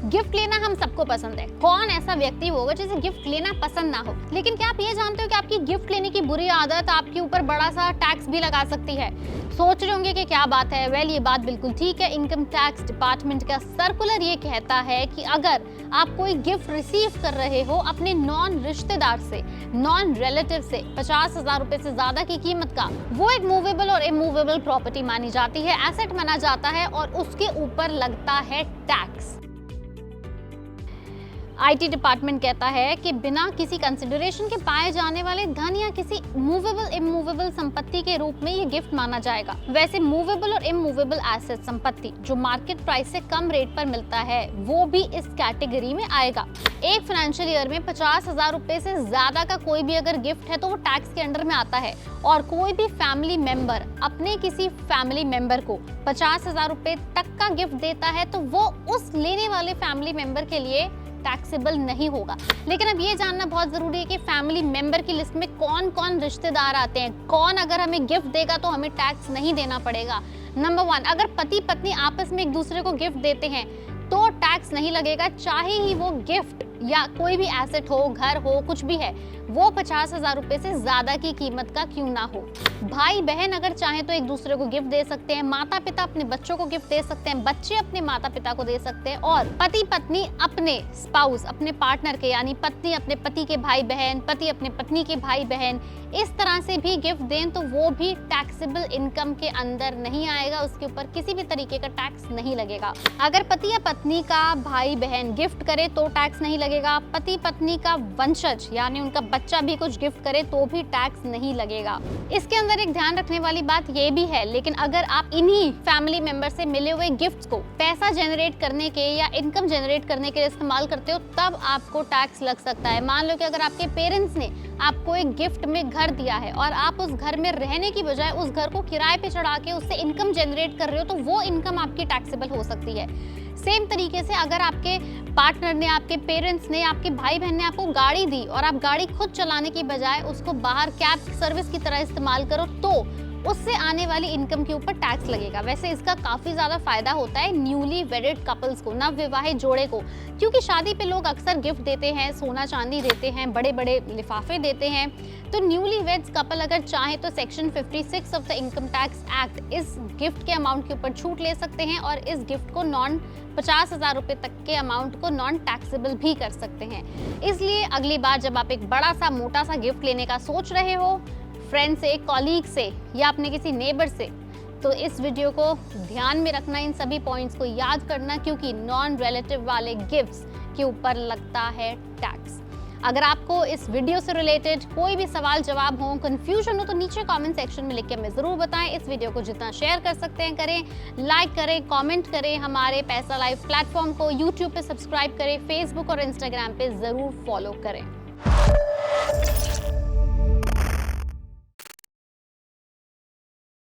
Gift लेना हम सबको पसंद है, कौन ऐसा व्यक्ति होगा जिसे गिफ्ट लेना पसंद ना हो। लेकिन क्या आप ये जानते हो कि आपकी गिफ्ट लेने की बुरी आदत आपके ऊपर बड़ा सा टैक्स भी लगा सकती है। सोच रहे होंगे कि क्या बात है। वेल, ये बात बिल्कुल ठीक है। इनकम टैक्स डिपार्टमेंट का सर्कुलर ये कहता है कि अगर आप कोई गिफ्ट रिसीव कर रहे हो अपने नॉन रिश्तेदार से, नॉन रिलेटिव से 50,000 रुपए से ज्यादा की कीमत का, वो एक मूवेबल और इमूवेबल प्रॉपर्टी मानी जाती है, एसेट माना जाता है और उसके ऊपर लगता है टैक्स। आईटी डिपार्टमेंट कहता है कि बिना किसी कंसिडरेशन के पाए जाने वाले धन या किसी मूवेबल इमूवेबल संपत्ति के रूप में ये गिफ्ट माना जाएगा। वैसे मूवेबल और इमूवेबल एसेट संपत्ति जो मार्केट प्राइस से कम रेट पर मिलता है वो भी इस कैटेगरी में आएगा। एक फाइनेंशियल ईयर में 50,000 रुपए से ज्यादा का कोई भी अगर गिफ्ट है तो वो टैक्स के अंडर में आता है। और कोई भी फैमिली मेंबर अपने किसी फैमिली मेंबर को 50,000 रुपए तक का गिफ्ट देता है तो वो उस लेने वाले फैमिली मेंबर के लिए टैक्सेबल नहीं होगा। लेकिन अब ये जानना बहुत जरूरी है कि फैमिली मेंबर की लिस्ट में कौन कौन रिश्तेदार आते हैं, कौन अगर हमें गिफ्ट देगा तो हमें टैक्स नहीं देना पड़ेगा। नंबर 1, अगर पति पत्नी आपस में एक दूसरे को गिफ्ट देते हैं तो टैक्स नहीं लगेगा, चाहे ही वो गिफ्ट या कोई भी एसेट हो, घर हो, कुछ भी है, वो 50,000 रुपए से ज्यादा की कीमत का क्यों ना हो। भाई बहन अगर चाहे तो एक दूसरे को गिफ्ट दे सकते हैं, माता पिता अपने बच्चों को गिफ्ट दे सकते हैं, बच्चे अपने माता पिता को दे सकते हैं और पति पत्नी अपने स्पाउस, अपने पार्टनर के, यानी पत्नी अपने पति के भाई बहन, पति अपने पत्नी के भाई बहन, इस तरह से भी गिफ्ट दें तो वो भी टैक्सेबल इनकम के अंदर नहीं आएगा, उसके ऊपर किसी भी तरीके का टैक्स नहीं लगेगा। अगर पति या पत्नी का भाई बहन गिफ्ट करे तो टैक्स नहीं लगेगा, पति पत्नी का वंशज यानी उनका बच्चा भी कुछ गिफ्ट करे तो भी टैक्स नहीं लगेगा। इसके अंदर एक ध्यान रखने वाली बात ये भी है, लेकिन अगर आप इन्हीं फैमिली मेंबर से मिले हुए गिफ्ट्स को पैसा जनरेट करने के या इनकम जनरेट करने के लिए इस्तेमाल करते हो तब आपको टैक्स लग सकता है। मान लो कि अगर आपके पेरेंट्स ने आपको एक गिफ्ट में घर दिया है और आप उस घर में रहने की बजाय उस घर को किराए पे चढ़ा के उससे इनकम जनरेट कर रहे हो तो वो इनकम आपकी टैक्सेबल हो सकती है। सेम तरीके से अगर आपके पार्टनर ने, आपके पेरेंट्स ने, आपके भाई बहन ने आपको गाड़ी दी और आप गाड़ी खुद चलाने की बजाय उसको बाहर कैब सर्विस की तरह इस्तेमाल करो तो उससे आने वाली इनकम के ऊपर टैक्स लगेगा। वैसे इसका काफी ज्यादा फायदा होता है न्यूली वेडेड कपल्स को, नवविवाहित जोड़े को, क्योंकि शादी पे लोग अक्सर गिफ्ट देते हैं, सोना चांदी देते हैं, बड़े बड़े लिफाफे देते हैं। तो न्यूली वेड्स कपल अगर चाहे तो section 56 of the income tax act इस गिफ्ट के अमाउंट के ऊपर छूट ले सकते हैं और इस गिफ्ट को 50,000 रुपए तक के अमाउंट को नॉन टैक्सेबल भी कर सकते हैं। इसलिए अगली बार जब आप एक बड़ा सा मोटा सा गिफ्ट लेने का सोच रहे हो फ्रेंड से, कॉलीग से या अपने किसी नेबर से, तो इस वीडियो को ध्यान में रखना, इन सभी पॉइंट्स को याद करना, क्योंकि नॉन रिलेटिव वाले गिफ्ट्स के ऊपर लगता है टैक्स। अगर आपको इस वीडियो से रिलेटेड कोई भी सवाल जवाब हो, कंफ्यूजन हो तो नीचे कमेंट सेक्शन में लिख के हमें जरूर बताएं। इस वीडियो को जितना शेयर कर सकते हैं करें, लाइक करें, कमेंट करें, हमारे पैसा लाइव प्लेटफॉर्म को यूट्यूब पे सब्सक्राइब करें, फेसबुक और इंस्टाग्राम पे जरूर फॉलो करें।